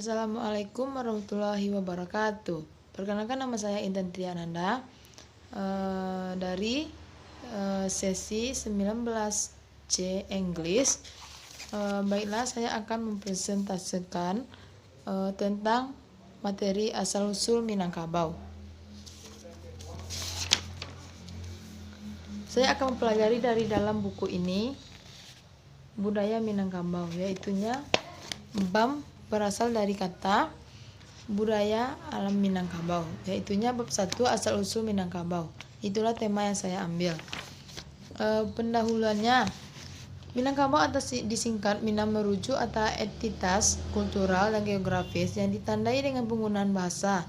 Assalamualaikum warahmatullahi wabarakatuh. Perkenalkan, nama saya Intan Triananda dari sesi 19C English. Baiklah, saya akan mempresentasikan tentang materi asal-usul Minangkabau. Saya akan mempelajari dari dalam buku ini budaya Minangkabau, yaitunya BAM berasal dari kata budaya alam Minangkabau, yaitunya bab 1 asal-usul Minangkabau. Itulah tema yang saya ambil. Pendahuluannya, Minangkabau atau disingkat Minang merujuk atas entitas kultural dan geografis yang ditandai dengan penggunaan bahasa,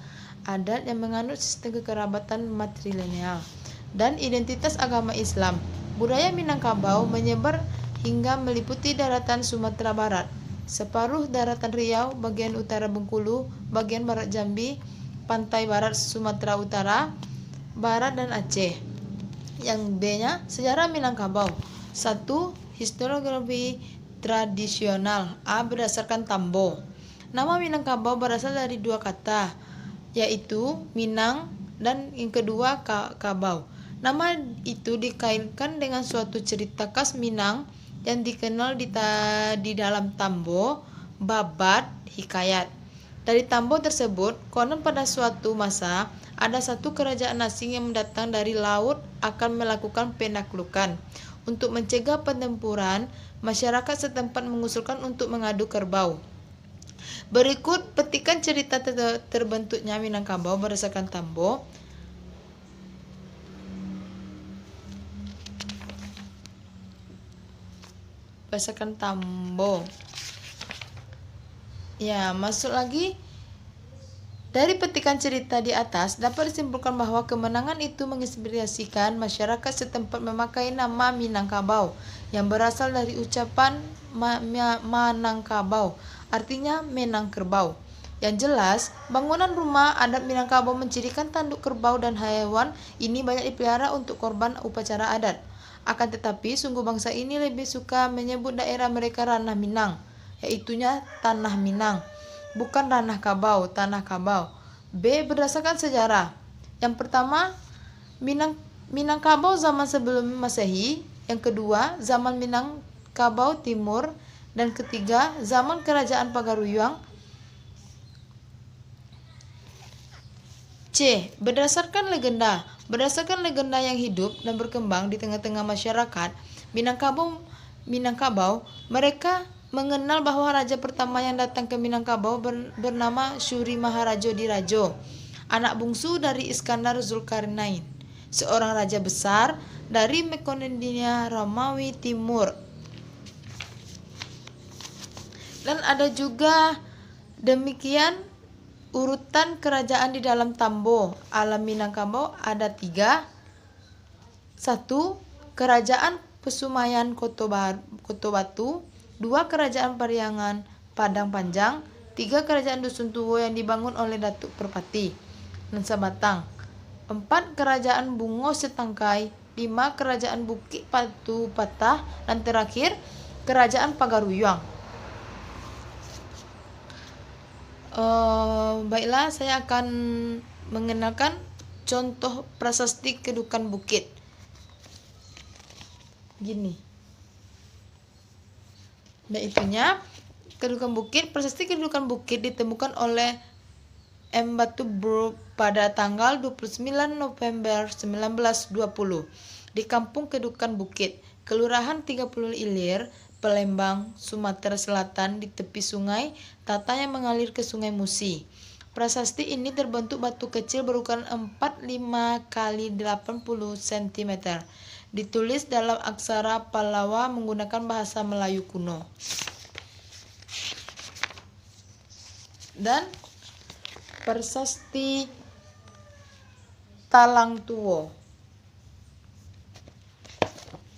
adat yang menganut sistem kekerabatan matrilineal, dan identitas agama Islam. Budaya Minangkabau menyebar hingga meliputi daratan Sumatera Barat, separuh daratan Riau, bagian utara Bengkulu, bagian barat Jambi, pantai barat Sumatera Utara, Barat dan Aceh. Yang B-nya, sejarah Minangkabau. 1. Historiografi tradisional. A. Berdasarkan Tambo. Nama Minangkabau berasal dari dua kata, yaitu Minang dan yang kedua Kabau. Nama itu dikaitkan dengan suatu cerita khas Minang yang dikenal di dalam Tambo, Babat, Hikayat. Dari Tambo tersebut, konon pada suatu masa ada satu kerajaan asing yang datang dari laut akan melakukan penaklukan. Untuk mencegah pertempuran, masyarakat setempat mengusulkan untuk mengadu kerbau. Berikut petikan cerita terbentuknya Minangkabau berdasarkan Tambo. Berdasarkan Tambo. Ya, masuk lagi. Dari petikan cerita di atas dapat disimpulkan bahwa kemenangan itu menginspirasikan masyarakat setempat memakai nama Minangkabau yang berasal dari ucapan Manangkabau, artinya menang kerbau. Yang jelas, bangunan rumah adat Minangkabau mencirikan tanduk kerbau dan hewan ini banyak dipelihara untuk korban upacara adat. Akan tetapi, sungguh bangsa ini lebih suka menyebut daerah mereka Ranah Minang, yaitunya Tanah Minang, bukan Ranah Kabau, Tanah Kabau. B. Berdasarkan sejarah. Yang pertama, Minangkabau zaman sebelum Masehi. Yang kedua, zaman Minangkabau Timur. Dan ketiga, zaman Kerajaan Pagaruyung. C. Berdasarkan legenda. Berdasarkan legenda yang hidup dan berkembang di tengah-tengah masyarakat Minangkabau, mereka mengenal bahwa raja pertama yang datang ke Minangkabau bernama Suri Maharajo Dirajo, anak bungsu dari Iskandar Zulkarnain, seorang raja besar dari Makedonia Romawi Timur. Dan ada juga demikian urutan kerajaan di dalam Tambo alam Minangkabau ada 3. 1. Kerajaan Pesumayan Koto Batu. 2. Kerajaan Pariangan Padang Panjang. 3. Kerajaan Dusun Tuwo yang dibangun oleh Datuk Perpati dan Sabatang. 4. Kerajaan Bungo Setangkai. 5. Kerajaan Bukit Batu Patah. Dan terakhir, Kerajaan Pagaruyung. Baiklah, saya akan mengenalkan contoh prasasti kedudukan bukit. Gini. Nah, itunya kedudukan bukit. Prasasti kedudukan bukit ditemukan oleh M. Batubruk pada tanggal 29 November 1920 di Kampung Kedudukan Bukit, Kelurahan 30 Ilir, Palembang, Sumatera Selatan, di tepi sungai Tata yang mengalir ke Sungai Musi. Prasasti ini terbentuk batu kecil berukuran 45 x 80 cm. Ditulis dalam aksara Pallawa menggunakan bahasa Melayu kuno. Dan prasasti Talang Tuwo.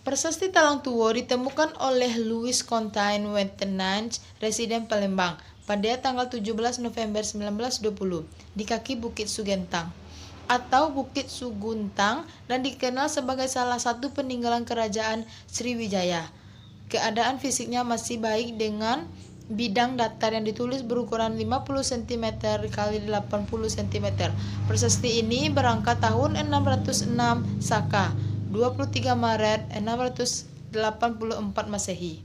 Prasasti Talang Tuwo ditemukan oleh Louis Contain Wetenange, residen Palembang, pada tanggal 17 November 1920 di kaki Bukit Sugentang atau Bukit Suguntang dan dikenal sebagai salah satu peninggalan kerajaan Sriwijaya. Keadaan fisiknya masih baik dengan bidang datar yang ditulis berukuran 50 cm kali 80 cm. Prasasti ini berangkat tahun 606 Saka, 23 Maret 684 Masehi.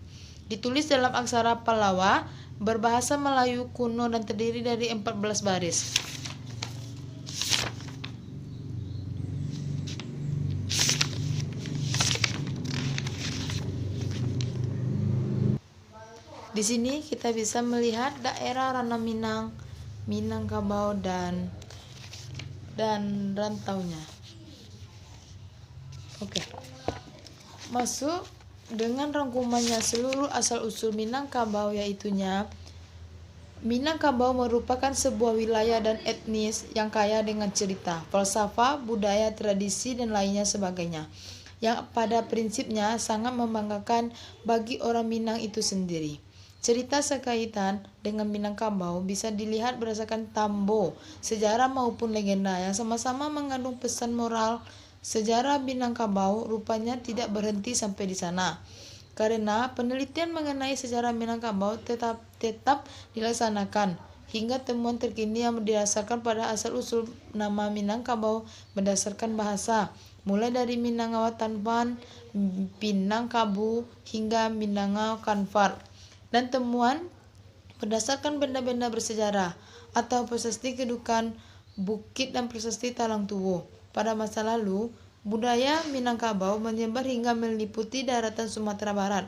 Ditulis dalam aksara Pallawa, berbahasa Melayu kuno dan terdiri dari 14 baris. Di sini kita bisa melihat daerah Ranah Minang, Minangkabau dan rantaunya. Oke. Masuk dengan rangkumannya seluruh asal-usul Minangkabau, yaitunya Minangkabau merupakan sebuah wilayah dan etnis yang kaya dengan cerita, falsafah, budaya, tradisi, dan lainnya sebagainya, yang pada prinsipnya sangat membanggakan bagi orang Minang itu sendiri. Cerita sekaitan dengan Minangkabau bisa dilihat berdasarkan tambo, sejarah maupun legenda yang sama-sama mengandung pesan moral. Sejarah Minangkabau rupanya tidak berhenti sampai di sana, karena penelitian mengenai sejarah Minangkabau tetap dilaksanakan hingga temuan terkini yang didasarkan pada asal-usul nama Minangkabau berdasarkan bahasa, mulai dari Minangkabau Tanpan, Minangkabu hingga Minangkabau Kanfar, dan temuan berdasarkan benda-benda bersejarah atau prasasti kedukan bukit dan prasasti Talang Tuwo. Pada masa lalu, budaya Minangkabau menyebar hingga meliputi daratan Sumatera Barat,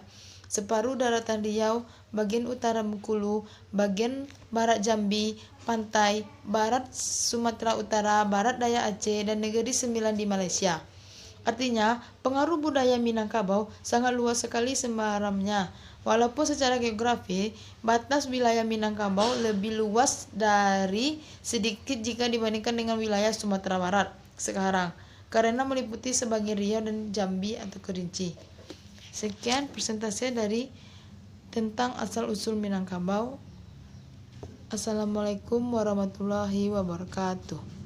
separuh daratan Riau, bagian utara Bengkulu, bagian barat Jambi, pantai barat Sumatera Utara, barat daya Aceh, dan negeri Sembilan di Malaysia. Artinya, pengaruh budaya Minangkabau sangat luas sekali sebaramnya. Walaupun secara geografi, batas wilayah Minangkabau lebih luas dari sedikit jika dibandingkan dengan wilayah Sumatera Barat sekarang, karena meliputi sebagian Riau dan Jambi atau Kerinci. Sekian presentasi dari tentang asal-usul Minangkabau. Assalamualaikum warahmatullahi wabarakatuh.